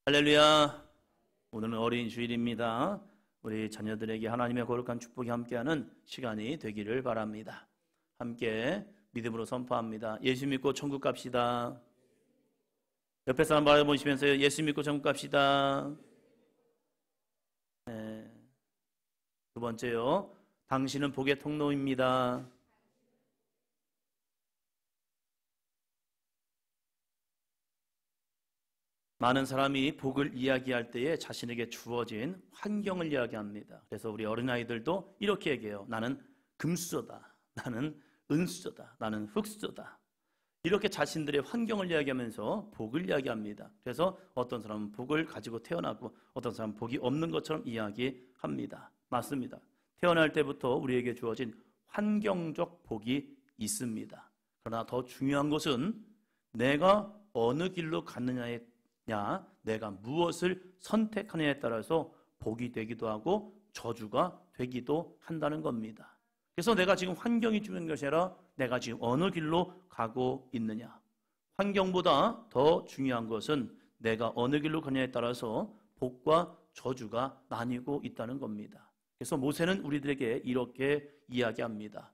할렐루야. 오늘은 어린 주일입니다. 우리 자녀들에게 하나님의 거룩한 축복이 함께하는 시간이 되기를 바랍니다. 함께 믿음으로 선포합니다. 예수 믿고 천국 갑시다. 옆에 사람 바라보시면서 예수 믿고 천국 갑시다. 네. 두 번째요. 당신은 복의 통로입니다. 많은 사람이 복을 이야기할 때에 자신에게 주어진 환경을 이야기합니다. 그래서 우리 어린아이들도 이렇게 얘기해요. 나는 금수저다. 나는 은수저다. 나는 흙수저다. 이렇게 자신들의 환경을 이야기하면서 복을 이야기합니다. 그래서 어떤 사람은 복을 가지고 태어나고 어떤 사람은 복이 없는 것처럼 이야기합니다. 맞습니다. 태어날 때부터 우리에게 주어진 환경적 복이 있습니다. 그러나 더 중요한 것은 내가 어느 길로 갔느냐에 내가 무엇을 선택하느냐에 따라서 복이 되기도 하고 저주가 되기도 한다는 겁니다. 그래서 내가 지금 환경이 중요한 것이 아니라 내가 지금 어느 길로 가고 있느냐. 환경보다 더 중요한 것은 내가 어느 길로 가느냐에 따라서 복과 저주가 나뉘고 있다는 겁니다. 그래서 모세는 우리들에게 이렇게 이야기합니다.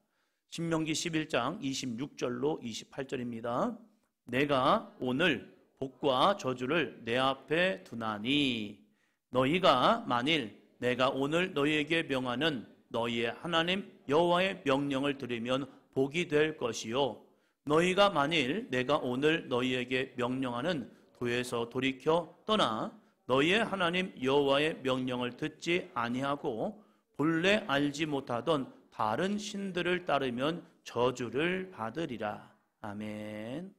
신명기 11장 26절로 28절입니다. 내가 오늘 복과 저주를 내 앞에 두나니 너희가 만일 내가 오늘 너희에게 명하는 너희의 하나님 여호와의 명령을 들으면 복이 될 것이요 너희가 만일 내가 오늘 너희에게 명령하는 도에서 돌이켜 떠나 너희의 하나님 여호와의 명령을 듣지 아니하고 본래 알지 못하던 다른 신들을 따르면 저주를 받으리라. 아멘.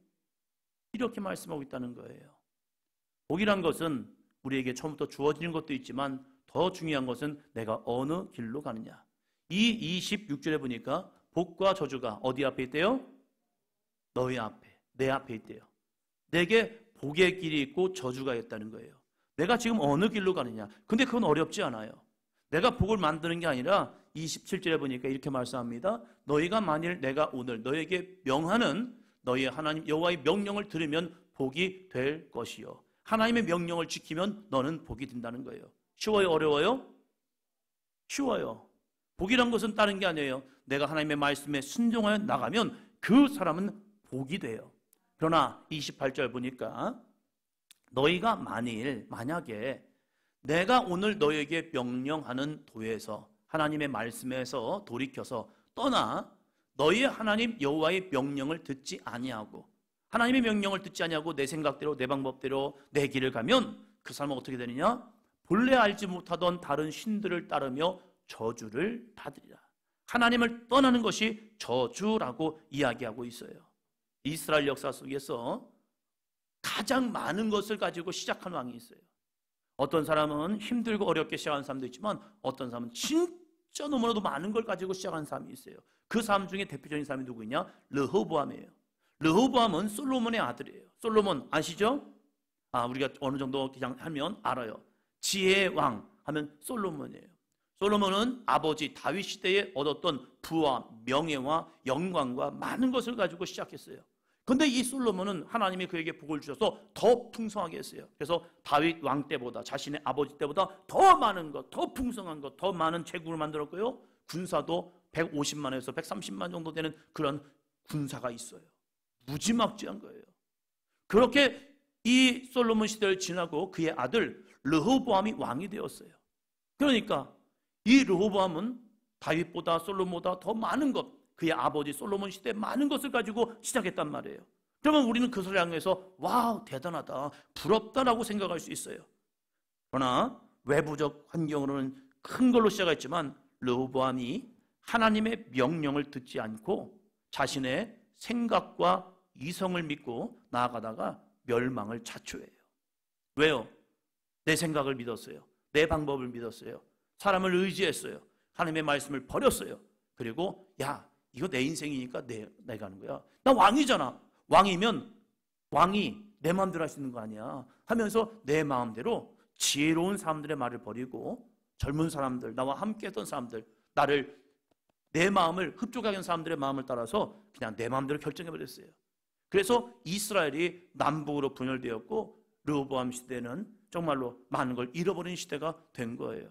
이렇게 말씀하고 있다는 거예요. 복이란 것은 우리에게 처음부터 주어지는 것도 있지만 더 중요한 것은 내가 어느 길로 가느냐. 이 26절에 보니까 복과 저주가 어디 앞에 있대요? 너희 앞에, 내 앞에 있대요. 내게 복의 길이 있고 저주가 있다는 거예요. 내가 지금 어느 길로 가느냐. 근데 그건 어렵지 않아요. 내가 복을 만드는 게 아니라 27절에 보니까 이렇게 말씀합니다. 너희가 만일 내가 오늘 너에게 명하는 너희의 하나님 여호와의 명령을 들으면 복이 될 것이요. 하나님의 명령을 지키면 너는 복이 된다는 거예요. 쉬워요? 어려워요? 쉬워요. 복이란 것은 다른 게 아니에요. 내가 하나님의 말씀에 순종하여 나가면 그 사람은 복이 돼요. 그러나 28절 보니까 너희가 만약에 내가 오늘 너희에게 명령하는 도에서 하나님의 말씀에서 돌이켜서 떠나 너희의 하나님 여호와의 명령을 듣지 아니하고 하나님의 명령을 듣지 아니하고 내 생각대로 내 방법대로 내 길을 가면 그 사람은 어떻게 되느냐? 본래 알지 못하던 다른 신들을 따르며 저주를 받으리라. 하나님을 떠나는 것이 저주라고 이야기하고 있어요. 이스라엘 역사 속에서 가장 많은 것을 가지고 시작한 왕이 있어요. 어떤 사람은 힘들고 어렵게 시작한 사람도 있지만 어떤 사람은 진짜 너무나도 많은 걸 가지고 시작한 사람이 있어요. 그 사람 중에 대표적인 사람이 누구냐? 르호보암이에요. 르호보암은 솔로몬의 아들이에요. 솔로몬 아시죠? 우리가 어느 정도 그냥 하면 알아요. 지혜의 왕 하면 솔로몬이에요. 솔로몬은 아버지 다윗 시대에 얻었던 부와 명예와 영광과 많은 것을 가지고 시작했어요. 그런데 이 솔로몬은 하나님이 그에게 복을 주셔서 더 풍성하게 했어요. 그래서 다윗 왕 때보다 자신의 아버지 때보다 더 많은 것, 더 풍성한 것, 더 많은 제국을 만들었고요. 군사도 150만에서 130만 정도 되는 그런 군사가 있어요. 무지막지한 거예요. 그렇게 이 솔로몬 시대를 지나고 그의 아들 르호보암이 왕이 되었어요. 그러니까 이 르호보암은 다윗보다 솔로몬보다 더 많은 것, 그의 아버지 솔로몬 시대에 많은 것을 가지고 시작했단 말이에요. 그러면 우리는 그것을 향해서 와우 대단하다, 부럽다라고 생각할 수 있어요. 그러나 외부적 환경으로는 큰 걸로 시작했지만 르호보암이 하나님의 명령을 듣지 않고 자신의 생각과 이성을 믿고 나아가다가 멸망을 자초해요. 왜요? 내 생각을 믿었어요. 내 방법을 믿었어요. 사람을 의지했어요. 하나님의 말씀을 버렸어요. 그리고 이거 내 인생이니까 내가 하는 거야. 나 왕이잖아. 왕이면 왕이 내 마음대로 할 수 있는 거 아니야 하면서 내 마음대로 지혜로운 사람들의 말을 버리고 젊은 사람들, 나와 함께 했던 사람들, 내 마음을 흡족하게 하는 사람들의 마음을 따라서 그냥 내 마음대로 결정해버렸어요. 그래서 이스라엘이 남북으로 분열되었고 르호보암 시대는 정말로 많은 걸 잃어버린 시대가 된 거예요.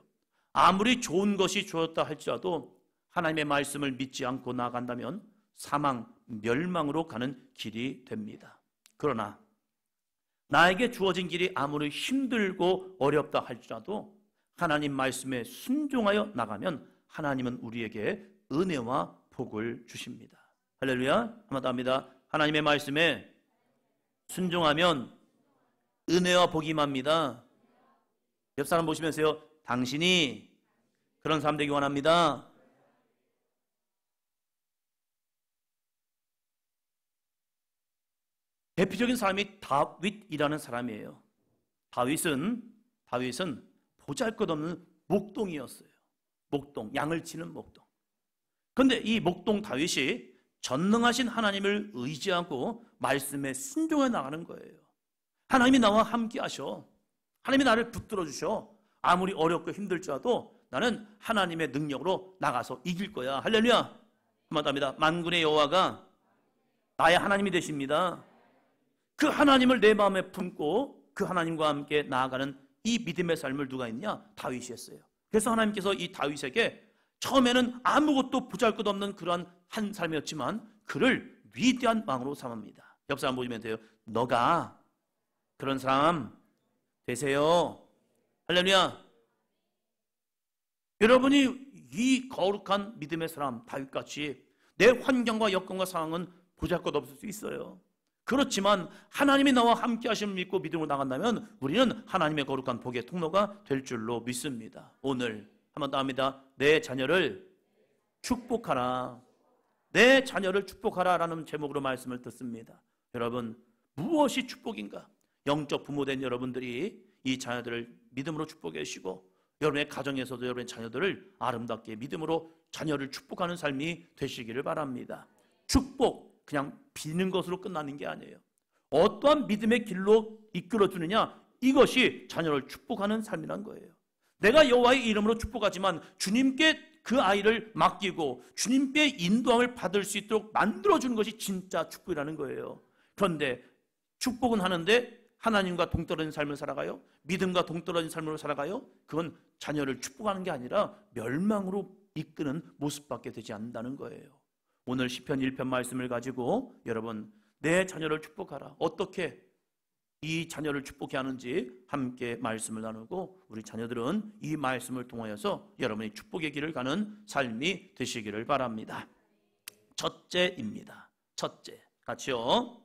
아무리 좋은 것이 주었다 할지라도 하나님의 말씀을 믿지 않고 나아간다면 사망, 멸망으로 가는 길이 됩니다. 그러나 나에게 주어진 길이 아무리 힘들고 어렵다 할지라도 하나님 말씀에 순종하여 나가면 하나님은 우리에게 은혜와 복을 주십니다. 할렐루야. 한번 더 합니다. 하나님의 말씀에 순종하면 은혜와 복이 임합니다. 옆 사람 보시면서요, 당신이 그런 사람 되기 원합니다. 대표적인 사람이 다윗이라는 사람이에요. 다윗은 보잘것없는 목동이었어요. 목동, 양을 치는 목동. 그런데 이 목동 다윗이 전능하신 하나님을 의지하고 말씀에 순종해 나가는 거예요. 하나님이 나와 함께 하셔. 하나님이 나를 붙들어 주셔. 아무리 어렵고 힘들지라도 나는 하나님의 능력으로 나가서 이길 거야. 할렐루야. 한번 합니다. 만군의 여호와가 나의 하나님이 되십니다. 그 하나님을 내 마음에 품고 그 하나님과 함께 나아가는 이 믿음의 삶을 누가 했냐? 다윗이 했어요. 그래서 하나님께서 이 다윗에게 처음에는 아무것도 보잘것없는 그러한 한 삶이었지만 그를 위대한 왕으로 삼습니다. 옆 사람 보시면 돼요. 너가 그런 사람 되세요. 할렐루야. 여러분이 이 거룩한 믿음의 사람 다윗같이 내 환경과 여건과 상황은 보잘것없을 수 있어요. 그렇지만 하나님이 나와 함께 하심을 믿고 믿음으로 나간다면 우리는 하나님의 거룩한 복의 통로가 될 줄로 믿습니다. 오늘 한번 더 합니다. 내 자녀를 축복하라. 내 자녀를 축복하라 라는 제목으로 말씀을 듣습니다. 여러분, 무엇이 축복인가? 영적 부모된 여러분들이 이 자녀들을 믿음으로 축복해 주시고 여러분의 가정에서도 여러분의 자녀들을 아름답게 믿음으로 자녀를 축복하는 삶이 되시기를 바랍니다. 축복, 그냥 비는 것으로 끝나는 게 아니에요. 어떠한 믿음의 길로 이끌어주느냐, 이것이 자녀를 축복하는 삶이란 거예요. 내가 여호와의 이름으로 축복하지만 주님께 그 아이를 맡기고 주님께 인도함을 받을 수 있도록 만들어주는 것이 진짜 축복이라는 거예요. 그런데 축복은 하는데 하나님과 동떨어진 삶을 살아가요? 믿음과 동떨어진 삶으로 살아가요? 그건 자녀를 축복하는 게 아니라 멸망으로 이끄는 모습밖에 되지 않는다는 거예요. 오늘 시편 1편 말씀을 가지고 여러분, 내 자녀를 축복하라. 어떻게 이 자녀를 축복해 하는지 함께 말씀을 나누고 우리 자녀들은 이 말씀을 통하여서 여러분이 축복의 길을 가는 삶이 되시기를 바랍니다. 첫째입니다. 첫째. 같이요.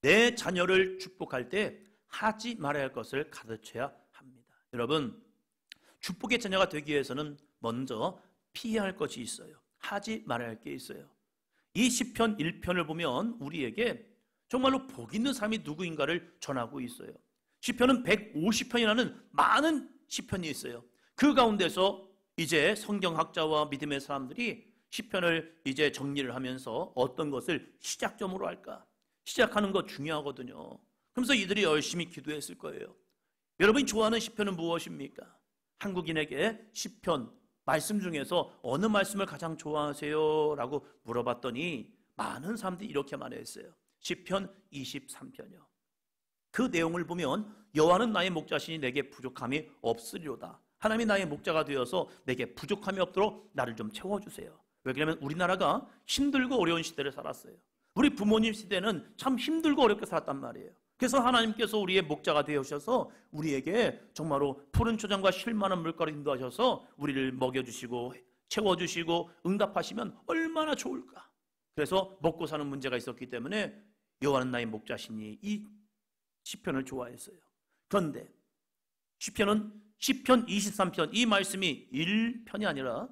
내 자녀를 축복할 때 하지 말아야 할 것을 가르쳐야 합니다. 여러분, 축복의 자녀가 되기 위해서는 먼저 피해야 할 것이 있어요. 하지 말아야 할 게 있어요. 이 시편 1편을 보면 우리에게 정말로 복 있는 사람이 누구인가를 전하고 있어요. 시편은 150편이라는 많은 시편이 있어요. 그 가운데서 이제 성경학자와 믿음의 사람들이 시편을 이제 정리를 하면서 어떤 것을 시작점으로 할까? 시작하는 거 중요하거든요. 그러면서 이들이 열심히 기도했을 거예요. 여러분이 좋아하는 시편은 무엇입니까? 한국인에게 시편 말씀 중에서 어느 말씀을 가장 좋아하세요? 라고 물어봤더니 많은 사람들이 이렇게 말했어요. 시편 23편이요. 그 내용을 보면 여호와는 나의 목자시니 내게 부족함이 없으리로다. 하나님이 나의 목자가 되어서 내게 부족함이 없도록 나를 좀 채워주세요. 왜 그러냐면 우리나라가 힘들고 어려운 시대를 살았어요. 우리 부모님 시대는 참 힘들고 어렵게 살았단 말이에요. 그래서 하나님께서 우리의 목자가 되어주셔서 우리에게 정말로 푸른 초장과 쉴만한 물가로 인도하셔서 우리를 먹여주시고 채워주시고 응답하시면 얼마나 좋을까. 그래서 먹고 사는 문제가 있었기 때문에 여호와는 나의 목자시니 이 시편을 좋아했어요. 그런데 시편 23편 이 말씀이 1편이 아니라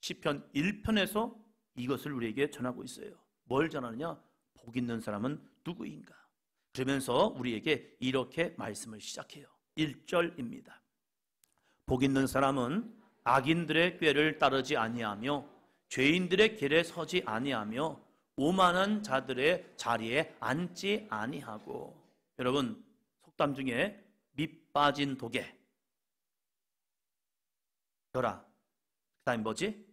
시편 1편에서 이것을 우리에게 전하고 있어요. 뭘 전하느냐? 복 있는 사람은 누구인가? 그러면서 우리에게 이렇게 말씀을 시작해요. 1절입니다. 복 있는 사람은 악인들의 꾀를 따르지 아니하며 죄인들의 길에 서지 아니하며 오만한 자들의 자리에 앉지 아니하고. 여러분, 속담 중에 밑 빠진 독에 져라. 그 다음에 뭐지?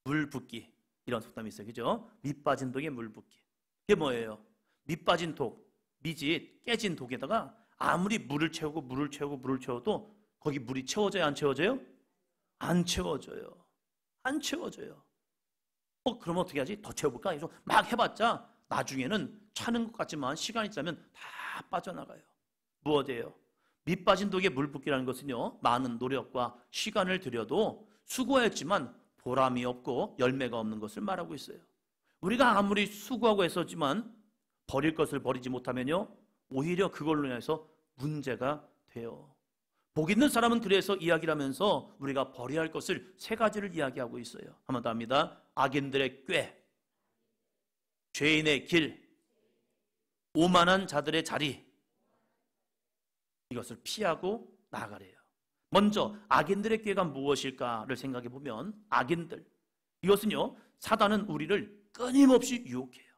물 붓기, 이런 속담이 있어요. 그죠? 밑 빠진 독에 물 붓기. 이게 뭐예요? 밑 빠진 독, 밑이 깨진 독에다가 아무리 물을 채우고 물을 채우고 물을 채워도 거기 물이 채워져요, 안 채워져요? 안 채워져요. 안 채워져요. 그러면 어떻게 하지? 더 채워볼까? 그래서 막 해봤자 나중에는 차는 것 같지만 시간이 지나면 다 빠져나가요. 무엇이에요? 밑 빠진 독에 물 붓기라는 것은요, 많은 노력과 시간을 들여도 수고했지만 보람이 없고 열매가 없는 것을 말하고 있어요. 우리가 아무리 수고하고 애썼지만 버릴 것을 버리지 못하면요, 오히려 그걸로 인해서 문제가 돼요. 복 있는 사람은 그래서 이야기를 하면서 우리가 버려야 할 것을 세 가지를 이야기하고 있어요. 한 번 더 합니다. 악인들의 꾀, 죄인의 길, 오만한 자들의 자리, 이것을 피하고 나아가래요. 먼저 악인들의 꾀가 무엇일까를 생각해 보면, 악인들, 이것은요, 사단은 우리를 끊임없이 유혹해요.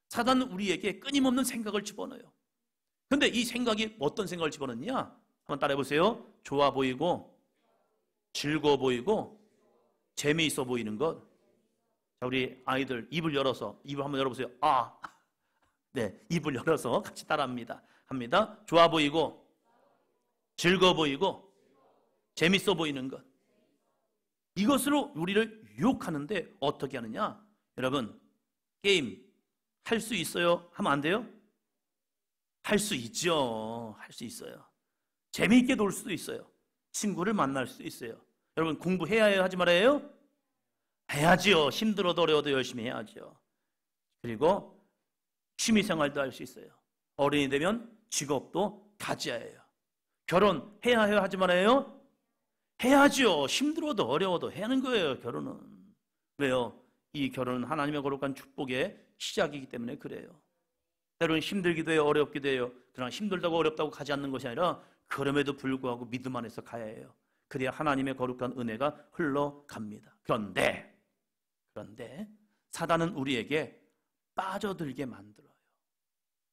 사단은 우리에게 끊임없는 생각을 집어넣어요. 그런데 이 생각이 어떤 생각을 집어넣느냐? 한번 따라해 보세요. 좋아 보이고 즐거워 보이고 재미있어 보이는 것. 자, 우리 아이들 입을 열어서, 입을 한번 열어보세요. 네, 입을 열어서 같이 따라합니다. 합니다. 좋아 보이고 즐거워 보이고 재밌어 보이는 것. 이것으로 우리를 유혹하는데 어떻게 하느냐? 여러분, 게임 할 수 있어요? 하면 안 돼요? 할 수 있죠. 할 수 있어요. 재미있게 놀 수도 있어요. 친구를 만날 수도 있어요. 여러분, 공부해야 해요? 하지 말아야 해요? 해야지요. 힘들어도 어려워도 열심히 해야죠. 그리고 취미생활도 할 수 있어요. 어른이 되면 직업도 가져야 해요. 결혼해야 해요? 하지 말아야 해요? 해야죠. 힘들어도 어려워도 해야 하는 거예요, 결혼은. 왜요? 이 결혼은 하나님의 거룩한 축복의 시작이기 때문에 그래요. 때로는 힘들기도 해요, 어렵기도 해요. 그러나 힘들다고 어렵다고 가지 않는 것이 아니라 그럼에도 불구하고 믿음 안에서 가야 해요. 그래야 하나님의 거룩한 은혜가 흘러갑니다. 그런데 사단은 우리에게 빠져들게 만들어요.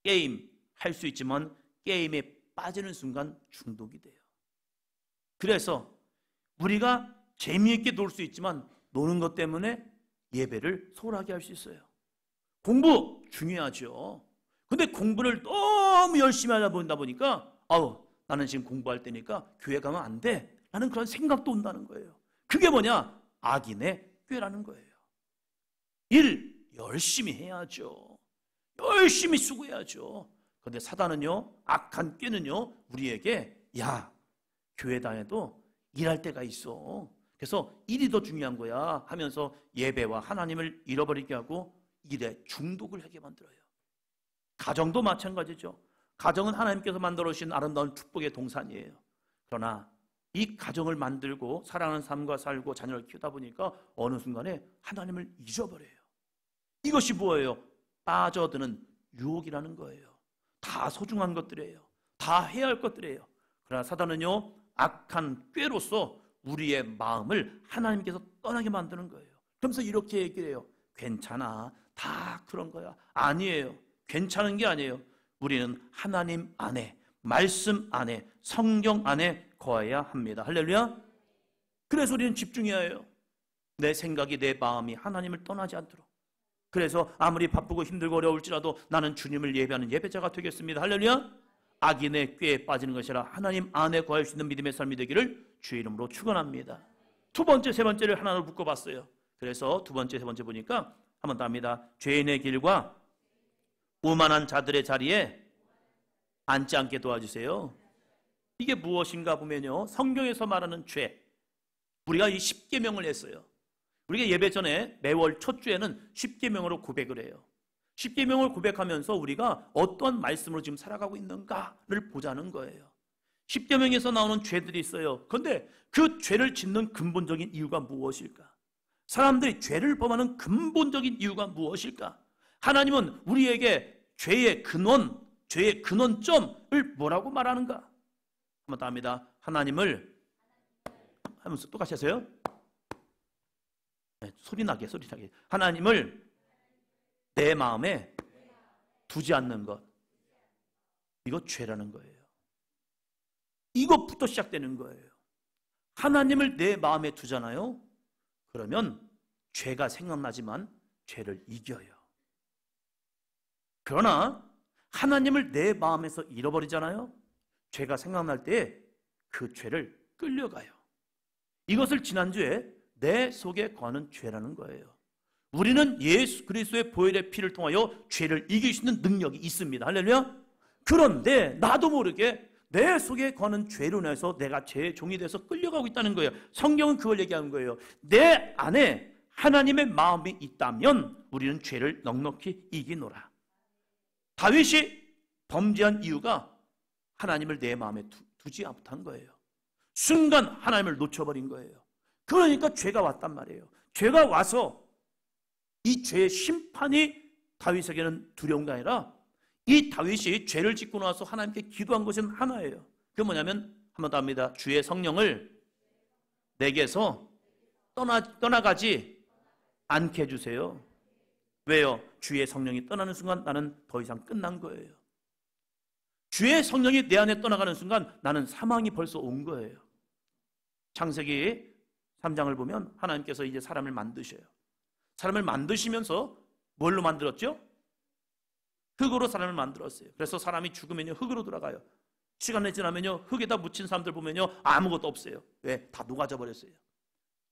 게임 할 수 있지만 게임에 빠지는 순간 중독이 돼요. 그래서 우리가 재미있게 놀 수 있지만 노는 것 때문에 예배를 소홀하게 할 수 있어요. 공부 중요하죠. 근데 공부를 너무 열심히 하다 보니까 나는 지금 공부할 때니까 교회 가면 안 돼 라는 그런 생각도 온다는 거예요. 그게 뭐냐? 악인의 꾀라는 거예요. 일 열심히 해야죠. 열심히 수고해야죠. 그런데 사단은요, 악한 꾀는요, 우리에게 교회 다녀도 일할 때가 있어. 그래서 일이 더 중요한 거야 하면서 예배와 하나님을 잃어버리게 하고 일에 중독을 하게 만들어요. 가정도 마찬가지죠. 가정은 하나님께서 만들어 주신 아름다운 축복의 동산이에요. 그러나 이 가정을 만들고 사랑하는 삶과 살고 자녀를 키우다 보니까 어느 순간에 하나님을 잊어버려요. 이것이 뭐예요? 빠져드는 유혹이라는 거예요. 다 소중한 것들이에요. 다 해야 할 것들이에요. 그러나 사단은요, 악한 꾀로서 우리의 마음을 하나님께서 떠나게 만드는 거예요. 그러면서 이렇게 얘기를 해요. 괜찮아, 다 그런 거야. 아니에요. 괜찮은 게 아니에요. 우리는 하나님 안에, 말씀 안에, 성경 안에 거해야 합니다. 할렐루야. 그래서 우리는 집중해야 해요. 내 생각이, 내 마음이 하나님을 떠나지 않도록. 그래서 아무리 바쁘고 힘들고 어려울지라도 나는 주님을 예배하는 예배자가 되겠습니다. 할렐루야. 악인의 꾀에 빠지는 것이라 하나님 안에 거할 수 있는 믿음의 삶이 되기를 주의 이름으로 축원합니다. 두 번째, 세 번째를 하나로 묶어봤어요. 그래서 두 번째, 세 번째 보니까 한 번 더 합니다. 죄인의 길과 오만한 자들의 자리에 앉지 않게 도와주세요. 이게 무엇인가 보면요, 성경에서 말하는 죄, 우리가 이 10계명을 했어요. 우리가 예배 전에 매월 첫 주에는 10계명으로 고백을 해요. 10계명을 고백하면서 우리가 어떤 말씀으로 지금 살아가고 있는가를 보자는 거예요. 10계명에서 나오는 죄들이 있어요. 그런데 그 죄를 짓는 근본적인 이유가 무엇일까? 사람들이 죄를 범하는 근본적인 이유가 무엇일까? 하나님은 우리에게 죄의 근원, 죄의 근원점을 뭐라고 말하는가? 한번 더 합니다. 하나님을 하면서 똑같이 하세요. 네, 소리 나게. 하나님을 내 마음에 두지 않는 것. 이거 죄라는 거예요. 이것부터 시작되는 거예요. 하나님을 내 마음에 두잖아요. 그러면 죄가 생각나지만 죄를 이겨요. 그러나 하나님을 내 마음에서 잃어버리잖아요. 죄가 생각날 때 그 죄를 끌려가요. 이것을 지난주에 내 속에 거하는 죄라는 거예요. 우리는 예수 그리스도의 보혈의 피를 통하여 죄를 이길 수 있는 능력이 있습니다. 할렐루야. 그런데 나도 모르게 내 속에 거하는 죄로 인해서 내가 죄의 종이 돼서 끌려가고 있다는 거예요. 성경은 그걸 얘기하는 거예요. 내 안에 하나님의 마음이 있다면 우리는 죄를 넉넉히 이기노라. 다윗이 범죄한 이유가 하나님을 내 마음에 두지 못한 거예요. 순간 하나님을 놓쳐버린 거예요. 그러니까 죄가 왔단 말이에요. 죄가 와서 이 죄의 심판이 다윗에게는 두려운 게 아니라 이 다윗이 죄를 짓고 나서 하나님께 기도한 것은 하나예요. 그게 뭐냐면 한번 더 합니다. 주의 성령을 내게서 떠나가지 않게 해주세요. 왜요? 주의 성령이 떠나는 순간 나는 더 이상 끝난 거예요. 주의 성령이 내 안에 떠나가는 순간 나는 사망이 벌써 온 거예요. 창세기 3장을 보면 하나님께서 이제 사람을 만드셔요. 사람을 만드시면서 뭘로 만들었죠? 흙으로 사람을 만들었어요. 그래서 사람이 죽으면요 흙으로 돌아가요. 시간이 지나면요 흙에다 묻힌 사람들 보면요 아무것도 없어요. 왜? 다 녹아져 버렸어요.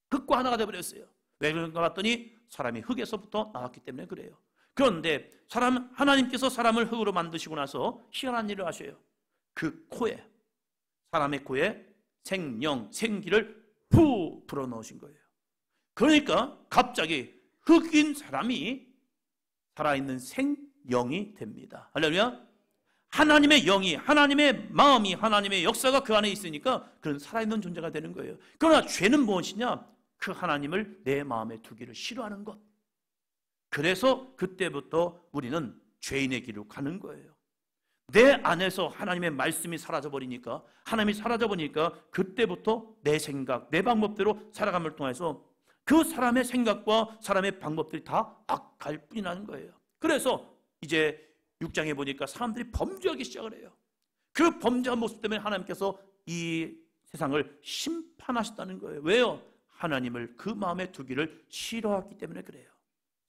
흙과 하나가 되어버렸어요. 왜 그런가 봤더니 사람이 흙에서부터 나왔기 때문에 그래요. 그런데 하나님께서 사람을 흙으로 만드시고 나서 희한한 일을 하셔요. 그 코에, 사람의 코에 생명, 생기를 후 불어넣으신 거예요. 그러니까 갑자기 흙인 사람이 살아있는 생영이 됩니다. 할렐루야. 하나님의 영이, 하나님의 마음이, 하나님의 역사가 그 안에 있으니까 그런 살아있는 존재가 되는 거예요. 그러나 죄는 무엇이냐? 그 하나님을 내 마음에 두기를 싫어하는 것. 그래서 그때부터 우리는 죄인의 길로 가는 거예요. 내 안에서 하나님의 말씀이 사라져버리니까, 하나님이 사라져버리니까 그때부터 내 생각, 내 방법대로 살아감을 통해서 그 사람의 생각과 사람의 방법들이 다 악할 뿐이라는 거예요. 그래서 이제 6장에 보니까 사람들이 범죄하기 시작을 해요. 그 범죄한 모습 때문에 하나님께서 이 세상을 심판하셨다는 거예요. 왜요? 하나님을 그 마음에 두기를 싫어하기 때문에 그래요.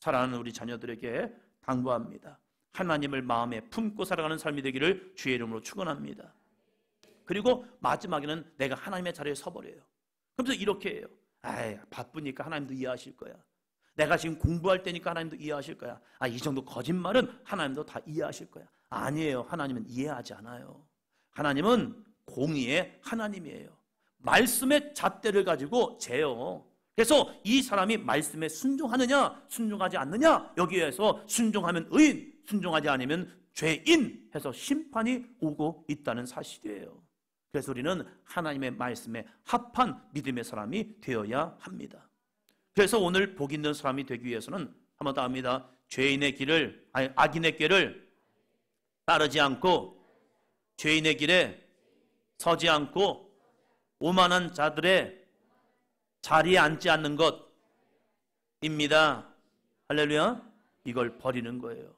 사랑하는 우리 자녀들에게 당부합니다. 하나님을 마음에 품고 살아가는 삶이 되기를 주의 이름으로 축원합니다. 그리고 마지막에는 내가 하나님의 자리에 서버려요. 그러면서 이렇게 해요. 아이, 바쁘니까 하나님도 이해하실 거야. 내가 지금 공부할 때니까 하나님도 이해하실 거야. 이 정도 거짓말은 하나님도 다 이해하실 거야. 아니에요. 하나님은 이해하지 않아요. 하나님은 공의의 하나님이에요. 말씀의 잣대를 가지고 재요. 그래서 이 사람이 말씀에 순종하느냐 순종하지 않느냐, 여기에서 순종하면 의인, 순종하지 않으면 죄인 해서 심판이 오고 있다는 사실이에요. 그래서 우리는 하나님의 말씀에 합한 믿음의 사람이 되어야 합니다. 그래서 오늘 복 있는 사람이 되기 위해서는 한번 더 합니다. 악인의 길을 따르지 않고 죄인의 길에 서지 않고 오만한 자들의 자리에 앉지 않는 것입니다. 할렐루야. 이걸 버리는 거예요.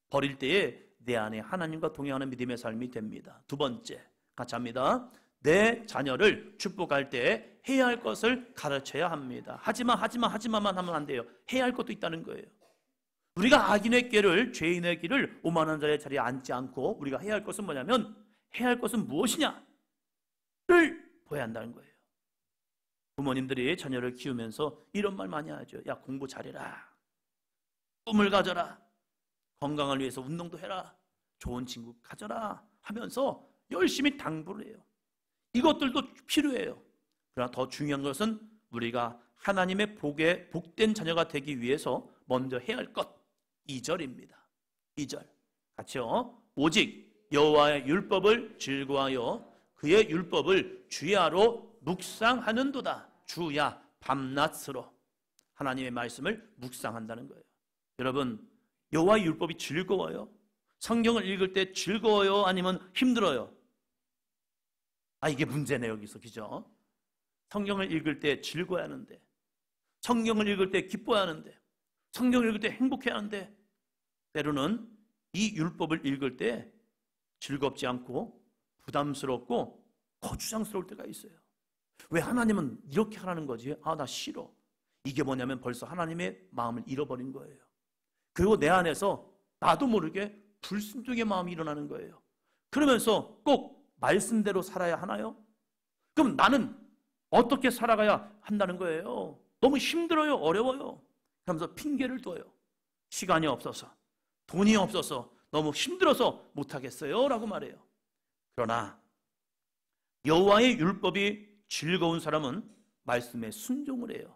버릴 때에 내 안에 하나님과 동행하는 믿음의 삶이 됩니다. 두 번째, 같이 합니다. 내 자녀를 축복할 때 해야 할 것을 가르쳐야 합니다. 하지마만 하면 안 돼요. 해야 할 것도 있다는 거예요. 우리가 악인의 길을, 죄인의 길을 오만한 자의 자리에 앉지 않고 우리가 해야 할 것은 뭐냐면, 해야 할 것은 무엇이냐를 보여야 한다는 거예요. 부모님들이 자녀를 키우면서 이런 말 많이 하죠. 야, 공부 잘해라. 꿈을 가져라. 건강을 위해서 운동도 해라. 좋은 친구 가져라 하면서 열심히 당부를 해요. 이것들도 필요해요. 그러나 더 중요한 것은 우리가 하나님의 복에 복된 자녀가 되기 위해서 먼저 해야 할 것, 2절입니다. 2절 같이요. 오직 여호와의 율법을 즐거워하여 그의 율법을 주야로 묵상하는도다. 주야, 밤낮으로 하나님의 말씀을 묵상한다는 거예요. 여러분, 여호와의 율법이 즐거워요? 성경을 읽을 때 즐거워요? 아니면 힘들어요? 이게 문제네요, 여기서. 그죠? 성경을 읽을 때 즐거워야 하는데, 성경을 읽을 때 기뻐야 하는데, 성경을 읽을 때 행복해야 하는데, 때로는 이 율법을 읽을 때 즐겁지 않고 부담스럽고 거추장스러울 때가 있어요. 왜 하나님은 이렇게 하라는 거지? 나 싫어. 이게 뭐냐면 벌써 하나님의 마음을 잃어버린 거예요. 그리고 내 안에서 나도 모르게 불순종의 마음이 일어나는 거예요. 그러면서 꼭 말씀대로 살아야 하나요? 그럼 나는 어떻게 살아가야 한다는 거예요? 너무 힘들어요, 어려워요. 그러면서 핑계를 둬요. 시간이 없어서, 돈이 없어서, 너무 힘들어서 못하겠어요 라고 말해요. 그러나 여호와의 율법이 즐거운 사람은 말씀에 순종을 해요.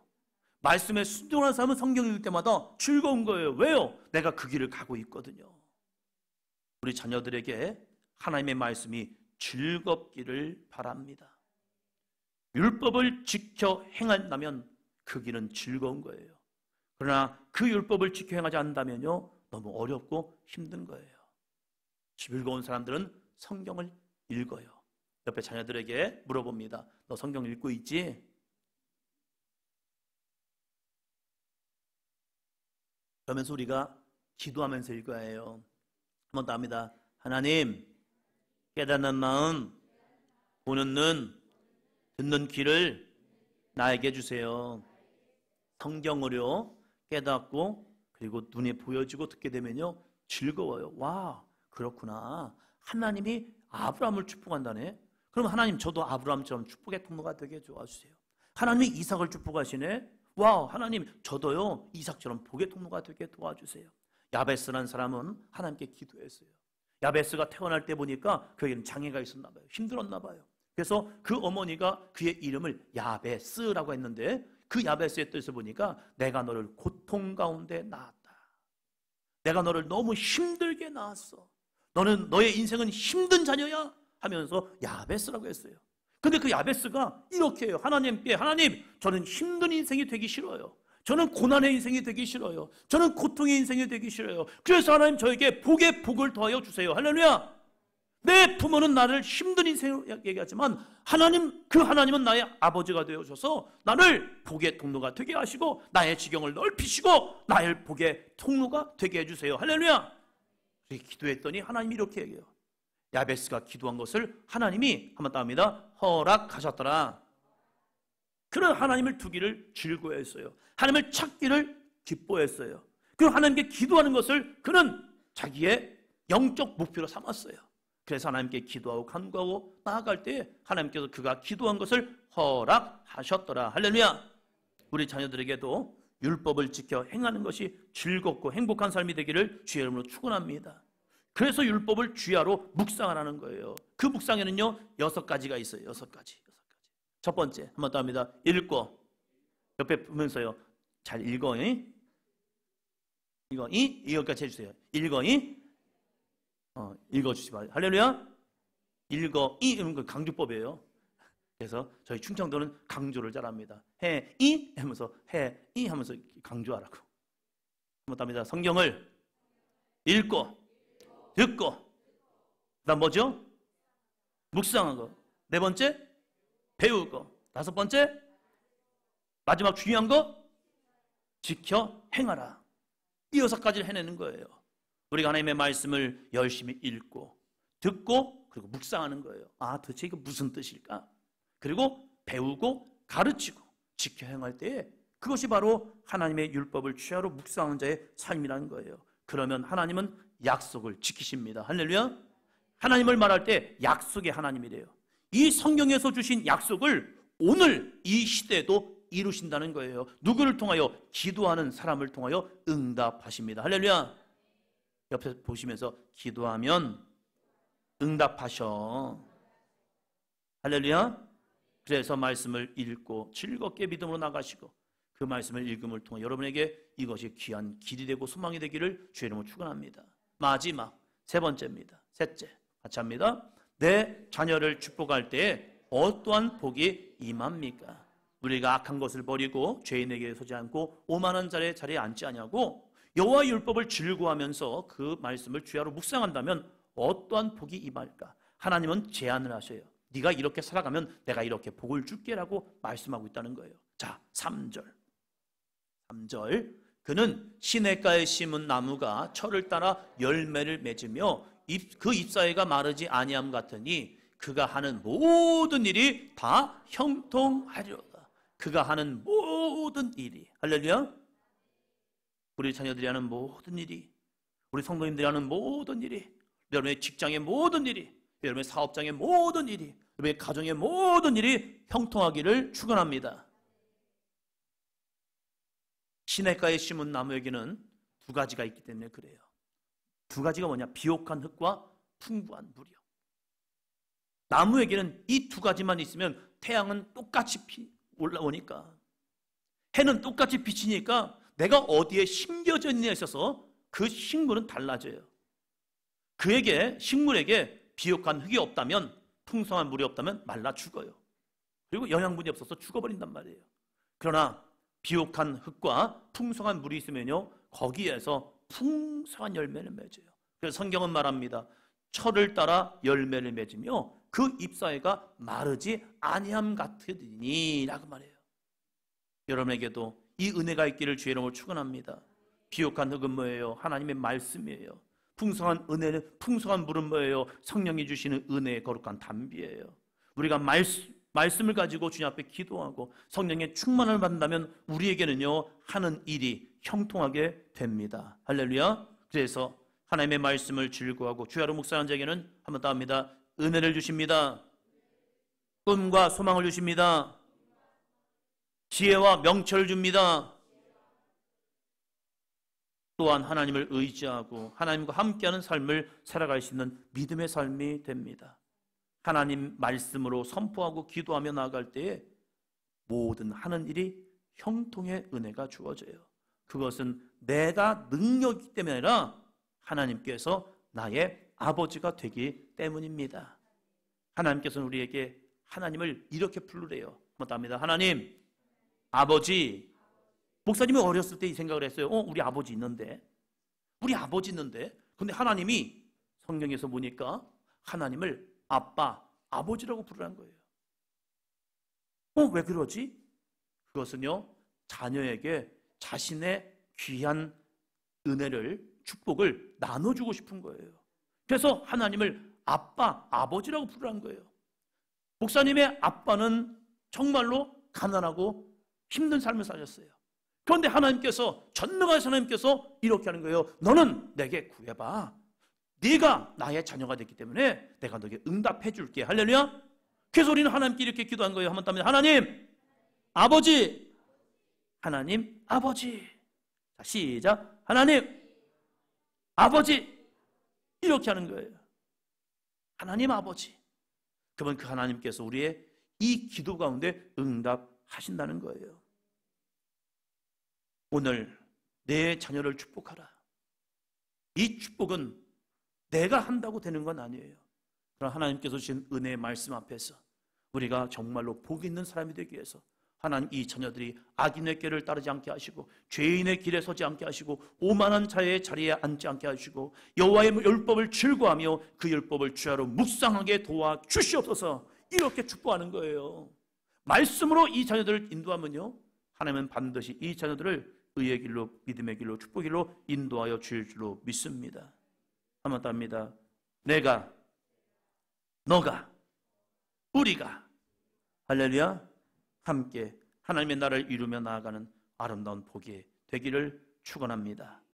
말씀에 순종하는 사람은 성경 읽을 때마다 즐거운 거예요. 왜요? 내가 그 길을 가고 있거든요. 우리 자녀들에게 하나님의 말씀이 즐겁기를 바랍니다. 율법을 지켜 행한다면 그 길은 즐거운 거예요. 그러나 그 율법을 지켜 행하지 않는다면요, 너무 어렵고 힘든 거예요. 즐거운 사람들은 성경을 읽어요. 옆에 자녀들에게 물어봅니다. 너 성경 읽고 있지? 그러면서 우리가 기도하면서 읽어야 해요. 한 번 더 합니다. 하나님, 깨닫는 마음, 보는 눈, 듣는 귀를 나에게 주세요. 성경으로 깨닫고 그리고 눈에 보여지고 듣게 되면요, 즐거워요. 와, 그렇구나. 하나님이 아브라함을 축복한다네. 그럼 하나님, 저도 아브라함처럼 축복의 통로가 되게 도와주세요. 하나님이 이삭을 축복하시네. 와, 하나님, 저도요 이삭처럼 복의 통로가 되게 도와주세요. 야베스라는 사람은 하나님께 기도했어요. 야베스가 태어날 때 보니까 그에게는 장애가 있었나 봐요. 힘들었나 봐요. 그래서 그 어머니가 그의 이름을 야베스라고 했는데, 그 야베스의 뜻을 보니까 내가 너를 고통 가운데 낳았다. 내가 너를 너무 힘들게 낳았어. 너의 인생은 힘든 자녀야 하면서 야베스라고 했어요. 근데 그 야베스가 이렇게 해요. 하나님께, 하나님, 저는 힘든 인생이 되기 싫어요. 저는 고난의 인생이 되기 싫어요. 저는 고통의 인생이 되기 싫어요. 그래서 하나님, 저에게 복의 복을 더하여 주세요. 할렐루야. 내 부모는 나를 힘든 인생으로 얘기하지만 그 하나님은 나의 아버지가 되어주셔서 나를 복의 통로가 되게 하시고 나의 지경을 넓히시고 나의 복의 통로가 되게 해주세요. 할렐루야. 기도했더니 하나님이 이렇게 얘기해요. 야베스가 기도한 것을 하나님이 한번 따옵니다. 허락하셨더라. 그런 하나님을 두기를 즐거워했어요. 하나님을 찾기를 기뻐했어요. 그리고 하나님께 기도하는 것을 그는 자기의 영적 목표로 삼았어요. 그래서 하나님께 기도하고 간구하고 나아갈 때 하나님께서 그가 기도한 것을 허락하셨더라. 할렐루야. 우리 자녀들에게도 율법을 지켜 행하는 것이 즐겁고 행복한 삶이 되기를 주의 이름으로 축원합니다. 그래서 율법을 주야로 묵상하라는 거예요. 그 묵상에는요 6가지가 있어요. 6가지. 첫 번째, 한번 더 합니다. 읽고. 옆에 보면서요, 잘 읽어. 이거까지 해주세요. 읽어. 읽어주시기 바랍니다. 할렐루야. 읽어. 이런 거 강조법이에요. 그래서 저희 충청도는 강조를 잘합니다. 하면서 하면서 강조하라고. 한번 더 합니다. 성경을 읽고 듣고, 그다음 뭐죠? 묵상하고. 4번째, 배우고. 5번째, 마지막 중요한 거, 지켜 행하라. 이 6가지를 해내는 거예요. 우리가 하나님의 말씀을 열심히 읽고 듣고 그리고 묵상하는 거예요. 아, 도대체 이거 무슨 뜻일까? 그리고 배우고 가르치고 지켜 행할 때에 그것이 바로 하나님의 율법을 주야로 묵상하는 자의 삶이라는 거예요. 그러면 하나님은 약속을 지키십니다. 할렐루야. 하나님을 말할 때 약속의 하나님이래요. 이 성경에서 주신 약속을 오늘 이 시대에도 이루신다는 거예요. 누구를 통하여? 기도하는 사람을 통하여 응답하십니다. 할렐루야. 옆에서 보시면서 기도하면 응답하셔. 할렐루야. 그래서 말씀을 읽고 즐겁게 믿음으로 나가시고 그 말씀을 읽음을 통해 여러분에게 이것이 귀한 길이 되고 소망이 되기를 주의 이름으로 축원합니다. 마지막 3번째입니다. 셋째, 같이 합니다. 내 자녀를 축복할 때에 어떠한 복이 임합니까? 우리가 악한 것을 버리고 죄인에게 서지 않고 오만한 자리에 앉지 아니하고 여호와의 율법을 즐거워하면서 그 말씀을 주야로 묵상한다면 어떠한 복이 임할까? 하나님은 제안을 하셔요. 네가 이렇게 살아가면 내가 이렇게 복을 줄게라고 말씀하고 있다는 거예요. 자, 3절. 그는 시냇가에 심은 나무가 철을 따라 열매를 맺으며 그 잎사귀가 마르지 아니함 같으니 그가 하는 모든 일이 다 형통하리로다. 그가 하는 모든 일이, 할렐루야, 우리 자녀들이 하는 모든 일이, 우리 성도님들이 하는 모든 일이, 여러분의 직장의 모든 일이, 여러분의 사업장의 모든 일이, 여러분의 가정의 모든 일이 형통하기를 축원합니다. 시냇가에 심은 나무에게는 두 가지가 있기 때문에 그래요. 두 가지가 뭐냐? 비옥한 흙과 풍부한 물이요. 나무에게는 이 두 가지만 있으면 태양은 똑같이 올라오니까, 해는 똑같이 비치니까 내가 어디에 심겨져 있느냐에 있어서 그 식물은 달라져요. 그에게, 식물에게 비옥한 흙이 없다면, 풍성한 물이 없다면 말라 죽어요. 그리고 영양분이 없어서 죽어버린단 말이에요. 그러나 비옥한 흙과 풍성한 물이 있으면요, 거기에서 풍성한 열매를 맺어요. 그래서 성경은 말합니다. 철을 따라 열매를 맺으며 그 잎사귀가 마르지 아니함 같으니 라고 말해요. 여러분에게도 이 은혜가 있기를 주의 이름으로 축원합니다. 비옥한 흙은 뭐예요? 하나님의 말씀이에요. 풍성한 은혜는, 풍성한 물은 뭐예요? 성령이 주시는 은혜의 거룩한 담비예요. 우리가 말씀을 가지고 주님 앞에 기도하고 성령의 충만을 받는다면 우리에게는요, 하는 일이 형통하게 됩니다. 할렐루야. 그래서 하나님의 말씀을 즐거워하고 주야로 묵상하는 자에게는 한번 더 합니다. 은혜를 주십니다. 꿈과 소망을 주십니다. 지혜와 명철을 줍니다. 또한 하나님을 의지하고 하나님과 함께하는 삶을 살아갈 수 있는 믿음의 삶이 됩니다. 하나님 말씀으로 선포하고 기도하며 나아갈 때에 모든 하는 일이 형통의 은혜가 주어져요. 그것은 내가 능력이기 때문이 아니라 하나님께서 나의 아버지가 되기 때문입니다. 하나님께서는 우리에게 하나님을 이렇게 부르래요. 맞답니다. 하나님, 아버지. 목사님이 어렸을 때 이 생각을 했어요. 우리 아버지 있는데. 우리 아버지 있는데. 근데 하나님이 성경에서 보니까 하나님을 아빠, 아버지라고 부르라는 거예요. 왜 그러지? 그것은요, 자녀에게 자신의 귀한 은혜를, 축복을 나눠주고 싶은 거예요. 그래서 하나님을 아빠, 아버지라고 부르라는 거예요. 목사님의 아빠는 정말로 가난하고 힘든 삶을 사셨어요. 그런데 하나님께서, 전능하신 하나님께서 이렇게 하는 거예요. 너는 내게 구해봐. 네가 나의 자녀가 됐기 때문에 내가 너에게 응답해 줄게. 할렐루야. 그래서 우리는 하나님께 이렇게 기도한 거예요. 한번 따면 하나님 아버지. 하나님 아버지. 자, 시작. 하나님 아버지. 이렇게 하는 거예요. 하나님 아버지. 그러면 그 하나님께서 우리의 이 기도 가운데 응답하신다는 거예요. 오늘 내 자녀를 축복하라. 이 축복은 내가 한다고 되는 건 아니에요. 그러나 하나님께서 주신 은혜의 말씀 앞에서 우리가 정말로 복 있는 사람이 되기 위해서 하나님, 이 자녀들이 악인의 길을 따르지 않게 하시고 죄인의 길에 서지 않게 하시고 오만한 자의 자리에 앉지 않게 하시고 여호와의 율법을 즐거워하며 그 율법을 주야로 묵상하게 도와주시옵소서. 이렇게 축복하는 거예요. 말씀으로 이 자녀들을 인도하면요, 하나님은 반드시 이 자녀들을 의의 길로, 믿음의 길로, 축복의 길로 인도하여 주실 줄로 믿습니다. 한번 더 합니다. 내가, 너가, 우리가, 할렐루야, 함께 하나님의 나라를 이루며 나아가는 아름다운 복이 되기를 축원합니다.